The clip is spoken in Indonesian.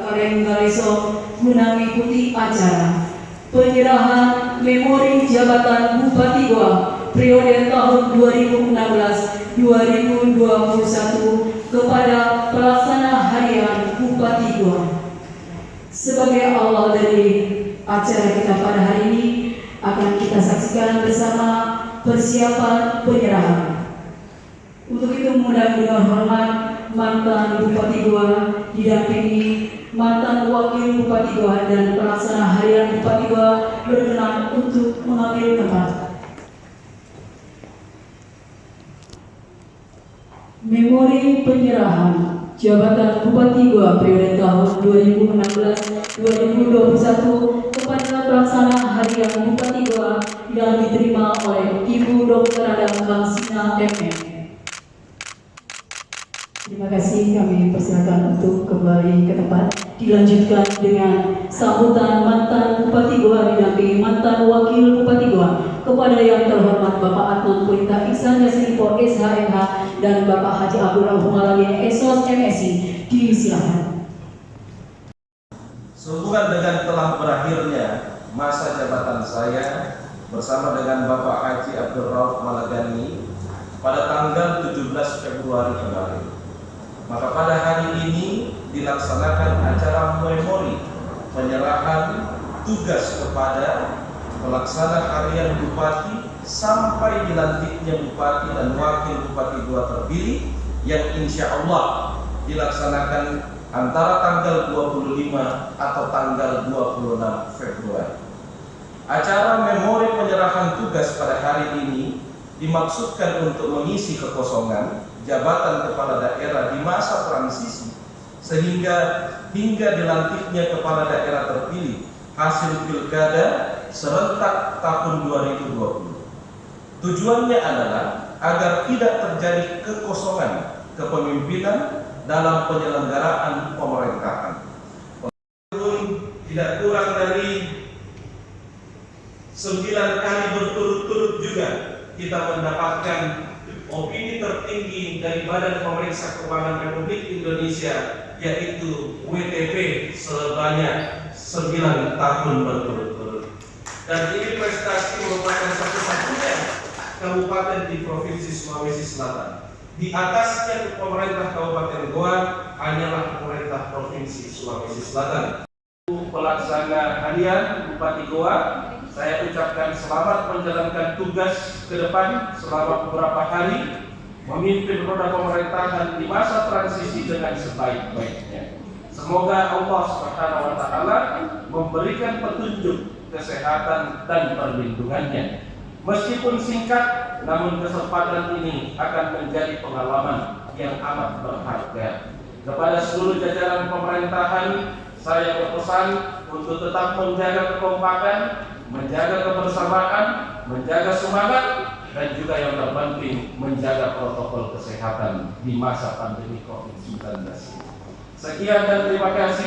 kaleng galeso guna mengikuti acara penyerahan memori jabatan Bupati Goa periode tahun 2016-2021 kepada pelaksana harian Bupati Goa. Sebagai awal dari acara kita pada hari ini, akan kita saksikan bersama persiapan penyerahan. Untuk itu mohon dengan hormat mantan Bupati Goa didampingi mantan Wakil Bupati Goa dan pelaksana harian Bupati Goa berkenan untuk mengambil tempat. Memori penyerahan jabatan Bupati Goa periode tahun 2016-2021 kepada pelaksana harian Bupati Goa yang diterima oleh Ibu Dr. Adam Bangsina MM. Terima kasih, kami persilakan untuk kembali ke tempat. Dilanjutkan dengan sambutan mantan Bupati Goa didampingi mantan Wakil Bupati Goa kepada yang terhormat Bapak Atun Purita Ihsan Yasripo SHMH dan Bapak Haji Abdul Rahman Malagi Esos MSI. Disilakan. Sehubungan dengan telah berakhirnya masa jabatan saya bersama dengan Bapak Haji Abdul Rahman Malagani pada tanggal 17 Februari kemarin, maka pada hari ini dilaksanakan acara memori penyerahan tugas kepada pelaksana harian Bupati sampai dilantiknya Bupati dan Wakil Bupati Goa terpilih yang insya Allah dilaksanakan antara tanggal 25 atau tanggal 26 Februari. Acara memori penyerahan tugas pada hari ini dimaksudkan untuk mengisi kekosongan jabatan kepala daerah di masa transisi sehingga hingga dilantiknya kepala daerah terpilih hasil pilkada serentak tahun 2020. Tujuannya adalah agar tidak terjadi kekosongan kepemimpinan dalam penyelenggaraan pemerintahan. Tidak kurang dari 9 kali berturut-turut juga kita mendapatkan opini tertinggi dari Badan Pemeriksa Keuangan Republik Indonesia, yaitu WTP, sebanyak 9 tahun berturut-turut. Dan ini prestasi merupakan satu-satunya kabupaten di Provinsi Sulawesi Selatan. Di atasnya pemerintah Kabupaten Goa hanyalah pemerintah Provinsi Sulawesi Selatan. Pelaksana harian Bupati Goa, saya ucapkan selamat menjalankan tugas ke depan selama beberapa hari memimpin roda pemerintahan di masa transisi dengan sebaik-baiknya. Semoga Allah Subhanahu wa taala memberikan petunjuk, kesehatan dan perlindungannya. Meskipun singkat, namun kesempatan ini akan menjadi pengalaman yang amat berharga. Kepada seluruh jajaran pemerintahan, saya berpesan untuk tetap menjaga kekompakan, menjaga kebersamaan, menjaga semangat, dan juga yang terpenting menjaga protokol kesehatan di masa pandemi COVID-19. Sekian dan terima kasih.